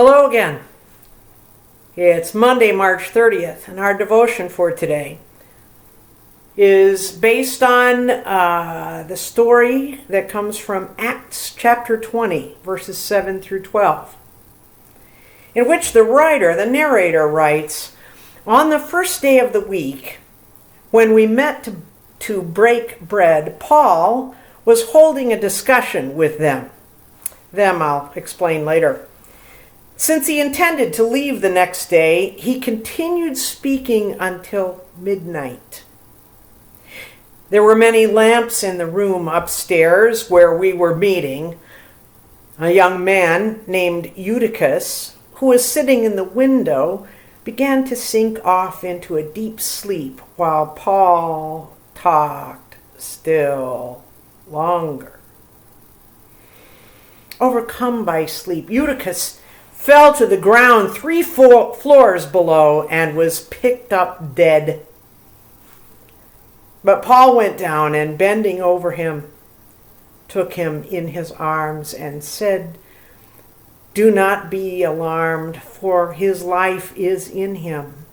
Hello again. It's Monday, March 30th, and our devotion for today is based on the story that comes from Acts chapter 20, verses 7 through 12, in which the narrator writes, "On the first day of the week, when we met to break bread, Paul was holding a discussion with them. Them I'll explain later. Since he intended to leave the next day, he continued speaking until midnight. There were many lamps in the room upstairs where we were meeting. A young man named Eutychus, who was sitting in the window, began to sink off into a deep sleep while Paul talked still longer. Overcome by sleep, Eutychus fell to the ground 3 floors below and was picked up dead. But Paul went down and, bending over him, took him in his arms and said, 'Do not be alarmed, for his life is in him.'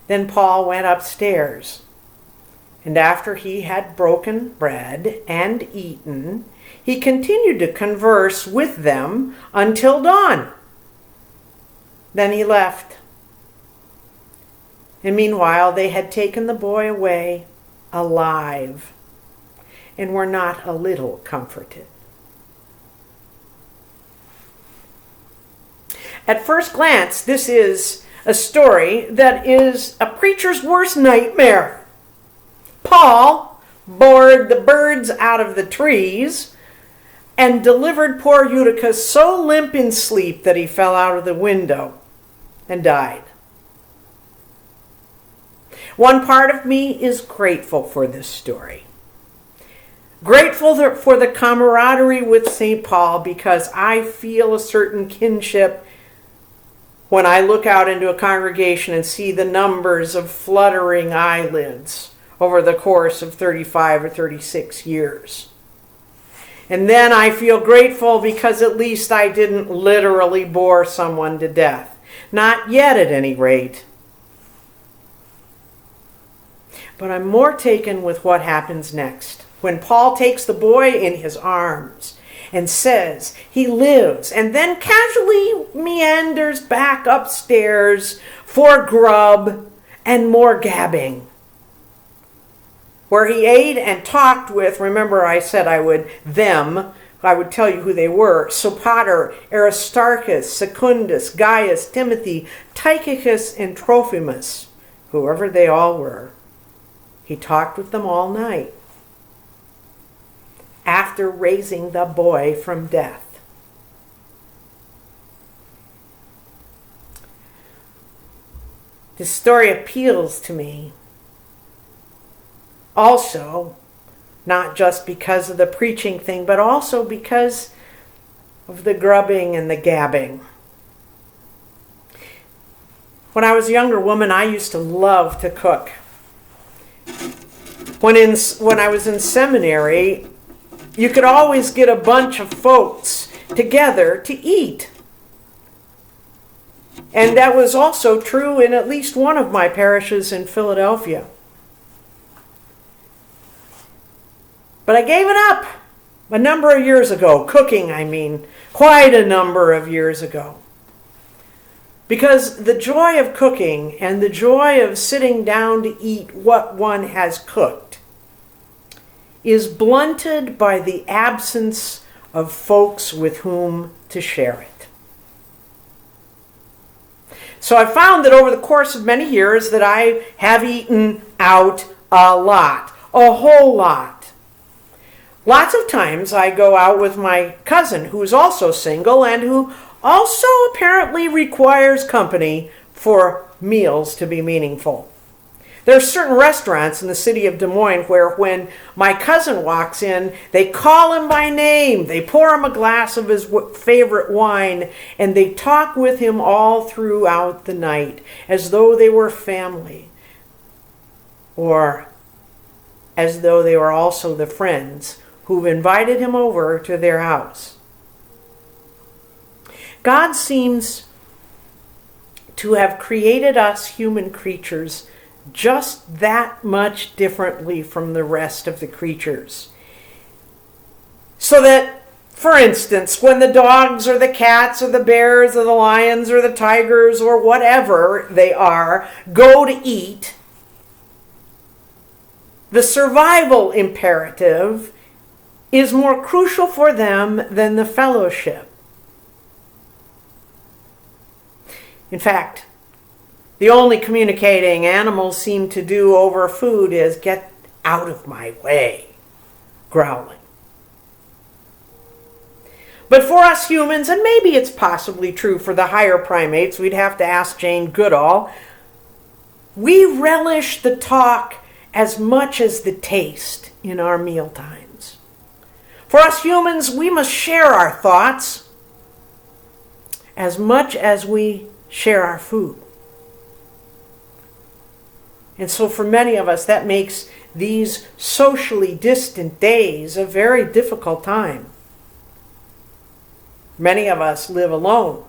Then Paul went upstairs, and after he had broken bread and eaten, he continued to converse with them until dawn. Then he left. And meanwhile, they had taken the boy away alive and were not a little comforted." At first glance, this is a story that is a preacher's worst nightmare. Paul bored the birds out of the trees and delivered poor Eutychus so limp in sleep that he fell out of the window and died. One part of me is grateful for this story. Grateful for the camaraderie with St. Paul, because I feel a certain kinship when I look out into a congregation and see the numbers of fluttering eyelids over the course of 35 or 36 years. And then I feel grateful because at least I didn't literally bore someone to death. Not yet, at any rate. But I'm more taken with what happens next, when Paul takes the boy in his arms and says he lives, and then casually meanders back upstairs for grub and more gabbing, where he ate and talked with, remember I said I would tell you who they were, Sopater, Aristarchus, Secundus, Gaius, Timothy, Tychicus, and Trophimus, whoever they all were. He talked with them all night after raising the boy from death. This story appeals to me also, not just because of the preaching thing, but also because of the grubbing and the gabbing. When I was a younger woman, I used to love to cook. When I was in seminary, you could always get a bunch of folks together to eat. And that was also true in at least one of my parishes in Philadelphia. But I gave it up a number of years ago, cooking, quite a number of years ago. Because the joy of cooking and the joy of sitting down to eat what one has cooked is blunted by the absence of folks with whom to share it. So I found that over the course of many years that I have eaten out a lot, a whole lot. Lots of times I go out with my cousin, who is also single and who also apparently requires company for meals to be meaningful. There are certain restaurants in the city of Des Moines where when my cousin walks in, they call him by name, they pour him a glass of his favorite wine, and they talk with him all throughout the night as though they were family, or as though they were also the friends who've invited him over to their house. God seems to have created us human creatures just that much differently from the rest of the creatures. So that, for instance, when the dogs or the cats or the bears or the lions or the tigers or whatever they are go to eat, the survival imperative is more crucial for them than the fellowship. In fact, the only communicating animals seem to do over food is "get out of my way," growling. But for us humans, and maybe it's possibly true for the higher primates, we'd have to ask Jane Goodall, we relish the talk as much as the taste in our meal times. For us humans, we must share our thoughts as much as we share our food. And so for many of us, that makes these socially distant days a very difficult time. Many of us live alone.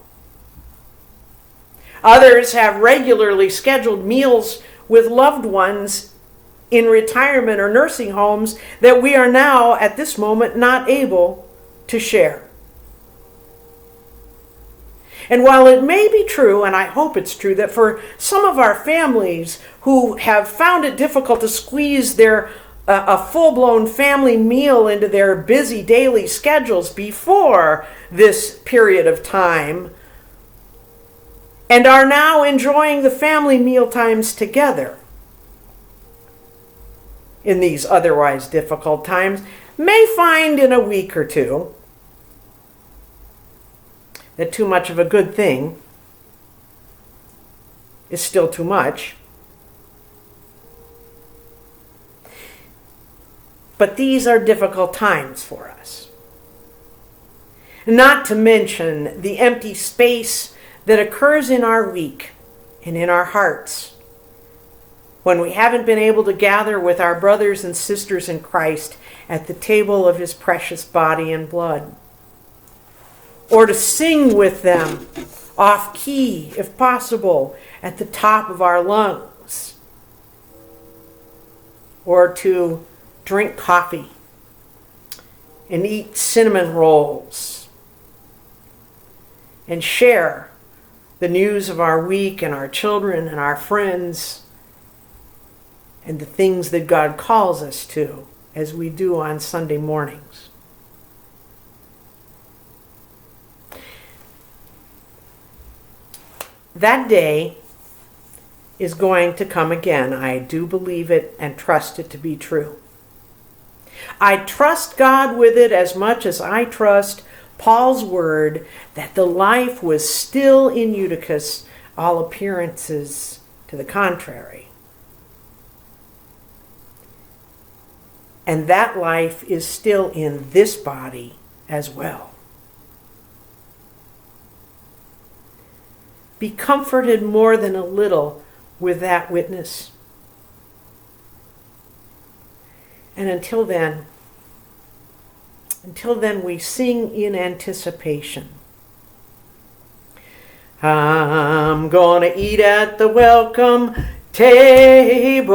Others have regularly scheduled meals with loved ones in retirement or nursing homes that we are now, at this moment, not able to share. And while it may be true, and I hope it's true, that for some of our families who have found it difficult to squeeze a full-blown family meal into their busy daily schedules before this period of time, and are now enjoying the family meal times together in these otherwise difficult times, may find in a week or two that too much of a good thing is still too much. But these are difficult times for us. Not to mention the empty space that occurs in our week and in our hearts when we haven't been able to gather with our brothers and sisters in Christ at the table of his precious body and blood, or to sing with them off key, if possible, at the top of our lungs, or to drink coffee and eat cinnamon rolls and share the news of our week and our children and our friends and the things that God calls us to, as we do on Sunday mornings. That day is going to come again. I do believe it and trust it to be true. I trust God with it as much as I trust Paul's word that the life was still in Eutychus, all appearances to the contrary. And that life is still in this body as well. Be comforted more than a little with that witness. And until then we sing in anticipation. I'm gonna eat at the welcome table.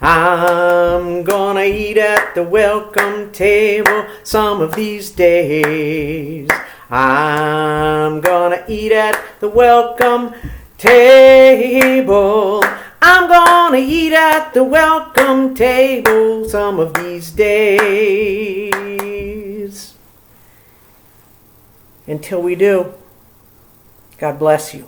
I'm gonna eat at the welcome table some of these days. I'm gonna eat at the welcome table. I'm gonna eat at the welcome table some of these days. Until we do, God bless you.